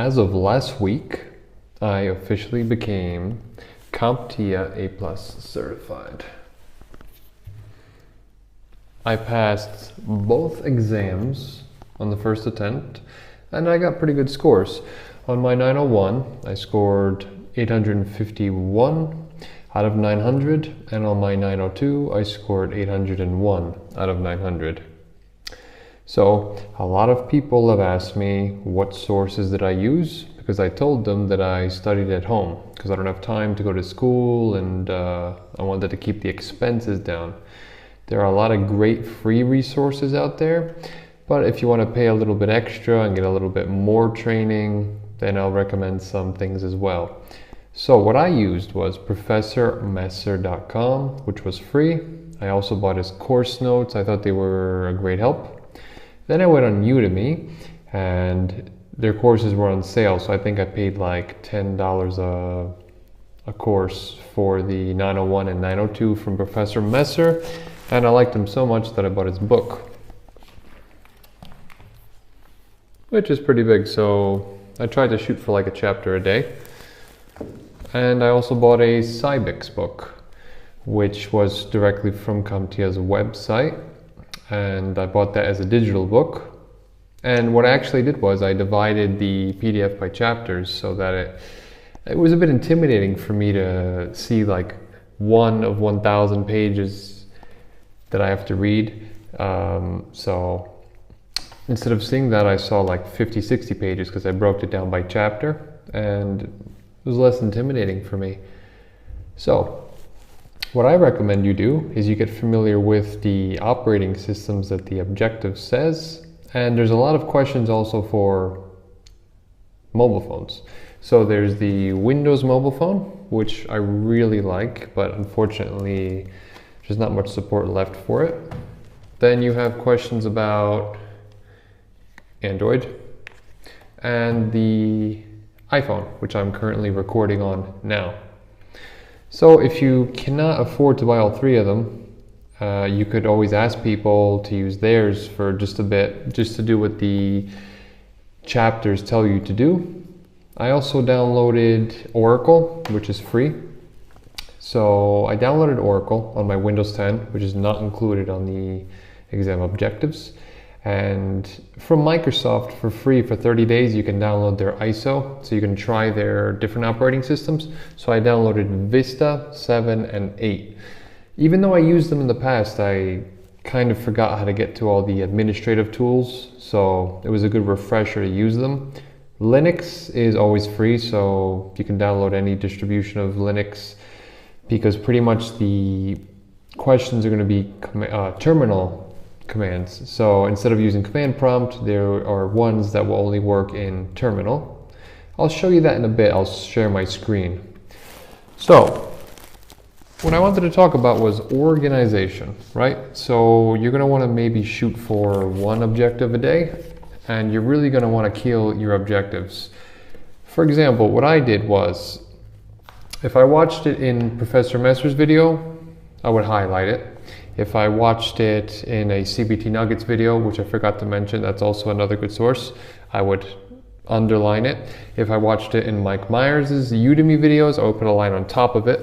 As of last week, I officially became CompTIA A+ certified. I passed both exams on the first attempt, and I got pretty good scores. On my 901, I scored 851 out of 900, and on my 902, I scored 801 out of 900. So a lot of people have asked me what sources did I use, because I told them that I studied at home because I don't have time to go to school, and I wanted to keep the expenses down. There are a lot of great free resources out there, but if you want to pay a little bit extra and get a little bit more training, then I'll recommend some things as well. So what I used was ProfessorMesser.com, which was free. I also bought his course notes. I thought they were a great help. Then I went on Udemy, and their courses were on sale, so I think I paid like $10 a course for the 901 and 902 from Professor Messer, and I liked him so much that I bought his book, which is pretty big, so I tried to shoot for like a chapter a day. And I also bought a Cybix book, which was directly from CompTIA's website, and I bought that as a digital book. And what I actually did was I divided the PDF by chapters so that it was a bit intimidating for me to see like one of 1,000 pages that I have to read. So instead of seeing that, I saw like 50, 60 pages because I broke it down by chapter, and it was less intimidating for me. So what I recommend you do is you get familiar with the operating systems that the objective says, and there's a lot of questions also for mobile phones. So there's the Windows mobile phone, which I really like, but unfortunately there's not much support left for it. Then you have questions about Android and the iPhone, which I'm currently recording on now. So if you cannot afford to buy all three of them, you could always ask people to use theirs for just a bit, just to do what the chapters tell you to do. I also downloaded Oracle, which is free. So I downloaded Oracle on my Windows 10, which is not included on the exam objectives. And from Microsoft, for free for 30 days, you can download their ISO, so you can try their different operating systems. So I downloaded Vista 7 and 8. Even though I used them in the past, I kind of forgot how to get to all the administrative tools, so it was a good refresher to use them. Linux is always free, so you can download any distribution of Linux, because pretty much the questions are going to be terminal commands. So instead of using command prompt, there are ones that will only work in terminal. I'll show you that in a bit. I'll share my screen. So what I wanted to talk about was organization, right? So you're going to want to maybe shoot for one objective a day, and you're really going to want to kill your objectives. For example, what I did was, if I watched it in Professor Messer's video, I would highlight it. If I watched it in a CBT Nuggets video, which I forgot to mention, that's also another good source, I would underline it. If I watched it in Mike Myers' Udemy videos, I would put a line on top of it.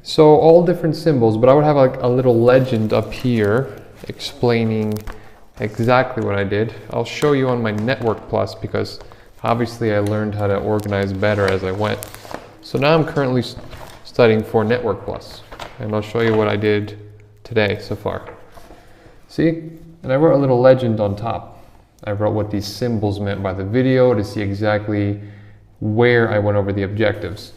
So all different symbols, but I would have like a little legend up here explaining exactly what I did. I'll show you on my Network Plus, because obviously I learned how to organize better as I went. So now I'm currently studying for Network Plus, and I'll show you what I did today so far. See? And I wrote a little legend on top. I wrote what these symbols meant by the video to see exactly where I went over the objectives.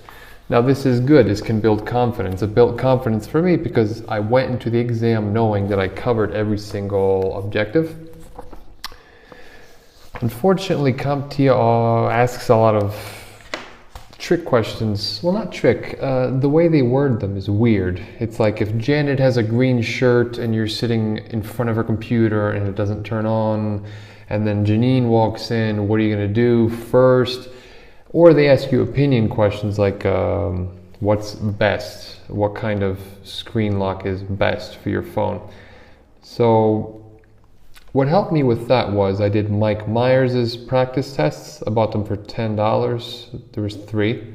Now this is good. This can build confidence. It built confidence for me because I went into the exam knowing that I covered every single objective. Unfortunately, CompTIA asks a lot of trick questions. Well, not trick. The way they word them is weird. It's like if Janet has a green shirt and you're sitting in front of her computer and it doesn't turn on, and then Janine walks in, what are you going to do first? Or they ask you opinion questions like what's best? What kind of screen lock is best for your phone? So What helped me with that was I did Mike Myers's practice tests. I bought them for $10. There was 3.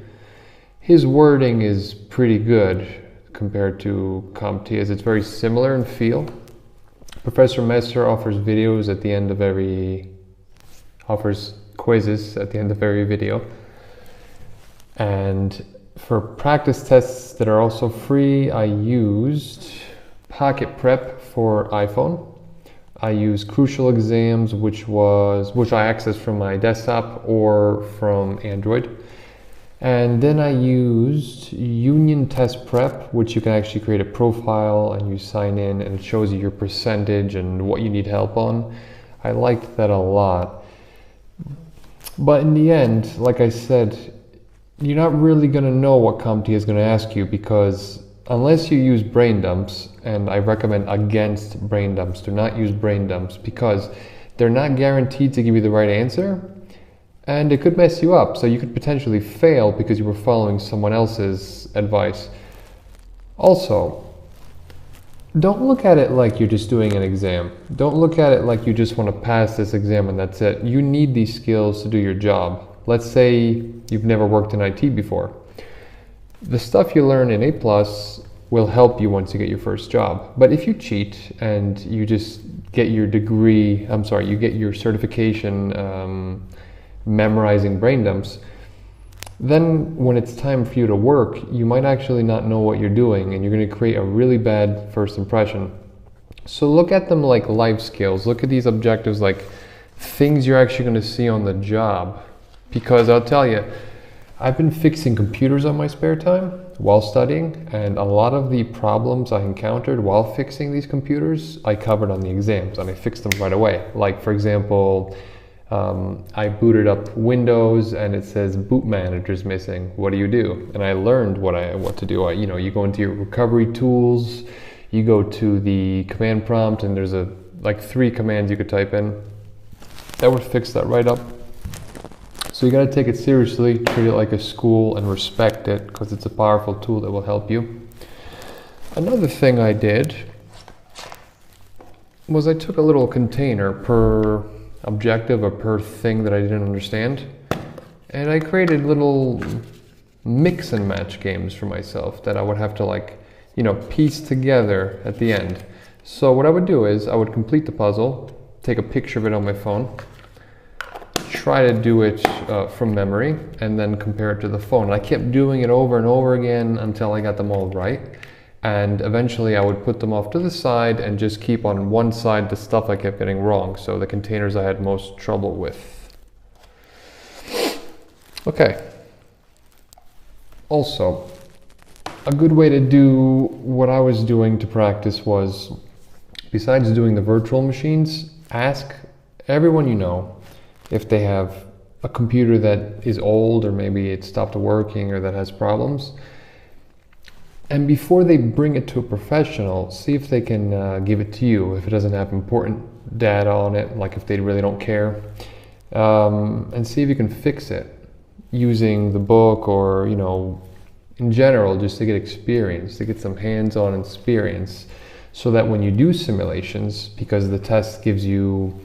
His wording is pretty good compared to CompTIA's. It's very similar in feel. Professor Messer offers quizzes at the end of every video. And for practice tests that are also free, I used Pocket Prep for iPhone. I used Crucial Exams, which I accessed from my desktop or from Android. And then I used Union Test Prep, which you can actually create a profile and you sign in and it shows you your percentage and what you need help on. I liked that a lot. But in the end, like I said, you're not really going to know what CompTIA is going to ask you, because unless you use brain dumps, and I recommend against brain dumps, do not use brain dumps, because they're not guaranteed to give you the right answer. And it could mess you up, so you could potentially fail because you were following someone else's advice. Also, don't look at it like you're just doing an exam. Don't look at it like you just want to pass this exam and that's it. You need these skills to do your job. Let's say you've never worked in IT before. The stuff you learn in A+ will help you once you get your first job. But if you cheat and you just get your you get your certification memorizing brain dumps, then when it's time for you to work, you might actually not know what you're doing and you're going to create a really bad first impression. So look at them like life skills. Look at these objectives like things you're actually going to see on the job. Because I'll tell you, I've been fixing computers on my spare time while studying, and a lot of the problems I encountered while fixing these computers, I covered on the exams and I fixed them right away. Like, for example, I booted up Windows and it says boot manager's missing. What do? And I learned what to do. You go into your recovery tools, you go to the command prompt, and there's like 3 commands you could type in. That would fix that right up. So you got to take it seriously, treat it like a school, and respect it, because it's a powerful tool that will help you. Another thing I did was I took a little container per objective or per thing that I didn't understand, and I created little mix and match games for myself that I would have to piece together at the end. So what I would do is I would complete the puzzle, take a picture of it on my phone, try to do it from memory, and then compare it to the phone. And I kept doing it over and over again until I got them all right. And eventually I would put them off to the side and just keep on one side the stuff I kept getting wrong. So the containers I had most trouble with. Okay. Also, a good way to do what I was doing to practice was, besides doing the virtual machines, ask everyone you know if they have a computer that is old, or maybe it stopped working, or that has problems. And before they bring it to a professional, see if they can give it to you if it doesn't have important data on it, like if they really don't care. And see if you can fix it using the book, or in general, just to get experience, to get some hands-on experience, so that when you do simulations, because the test gives you,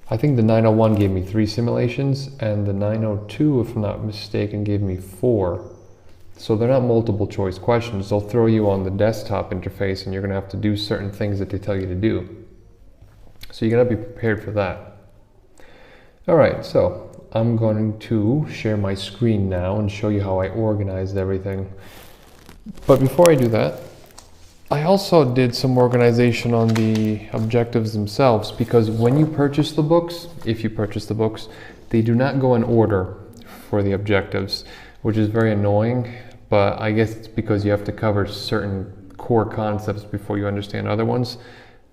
I think the 901 gave me 3 simulations, and the 902, if I'm not mistaken, gave me 4. So they're not multiple choice questions. They'll throw you on the desktop interface and you're going to have to do certain things that they tell you to do. So you got to be prepared for that. Alright, so I'm going to share my screen now and show you how I organized everything. But before I do that, I also did some organization on the objectives themselves, because when you purchase the books, if you purchase the books, they do not go in order for the objectives, which is very annoying. But I guess it's because you have to cover certain core concepts before you understand other ones.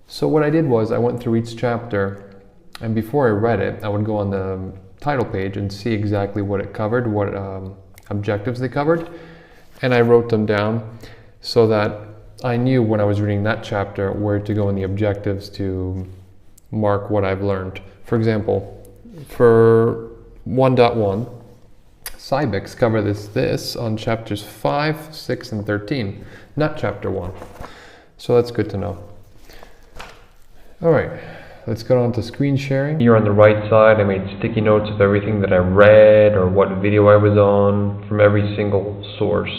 So what I did was I went through each chapter, and before I read it, I would go on the title page and see exactly what it covered, what objectives they covered, and I wrote them down so that I knew when I was reading that chapter where to go in the objectives to mark what I've learned. For example, for 1.1, Cybex cover this on chapters 5, 6, and 13, not chapter 1. So that's good to know. All right, let's get on to screen sharing. Here on the right side, I made sticky notes of everything that I read or what video I was on from every single source.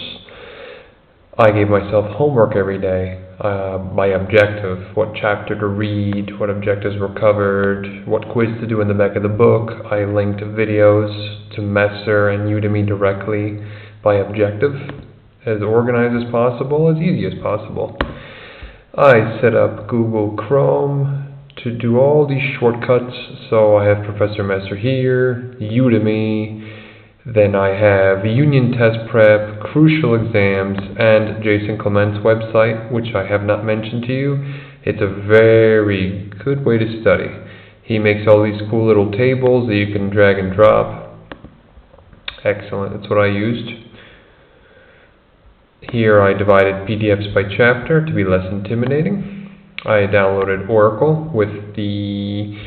I gave myself homework every day, my objective, what chapter to read, what objectives were covered, what quiz to do in the back of the book. I linked videos to Messer and Udemy directly by objective, as organized as possible, as easy as possible. I set up Google Chrome to do all these shortcuts, so I have Professor Messer here, Udemy, then I have Union Test Prep, Crucial Exams, and Jason Clement's website, which I have not mentioned to you. It's a very good way to study. He makes all these cool little tables that you can drag and drop. Excellent, that's what I used. Here I divided PDFs by chapter to be less intimidating. I downloaded Oracle with the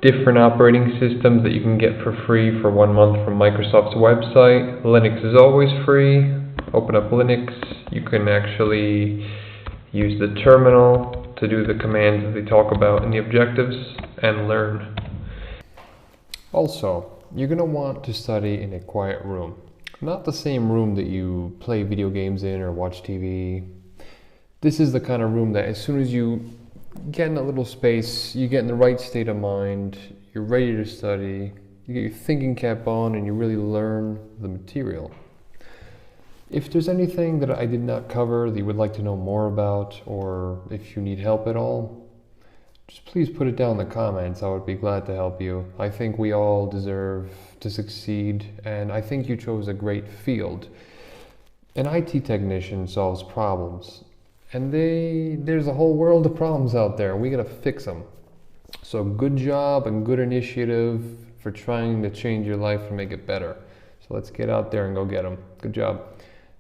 different operating systems that you can get for free for 1 month from Microsoft's website. Linux is always free. Open up Linux. You can actually use the terminal to do the commands that they talk about in the objectives and learn. Also, you're going to want to study in a quiet room. Not the same room that you play video games in or watch TV. This is the kind of room that as soon as you get in that little space, you get in the right state of mind, you're ready to study, you get your thinking cap on, and you really learn the material. If there's anything that I did not cover that you would like to know more about, or if you need help at all, just please put it down in the comments. I would be glad to help you. I think we all deserve to succeed, and I think you chose a great field. An IT technician solves problems, and there's a whole world of problems out there. We gotta fix them. So good job and good initiative for trying to change your life and make it better. So let's get out there and go get them. Good job.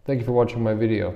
Thank you for watching my video.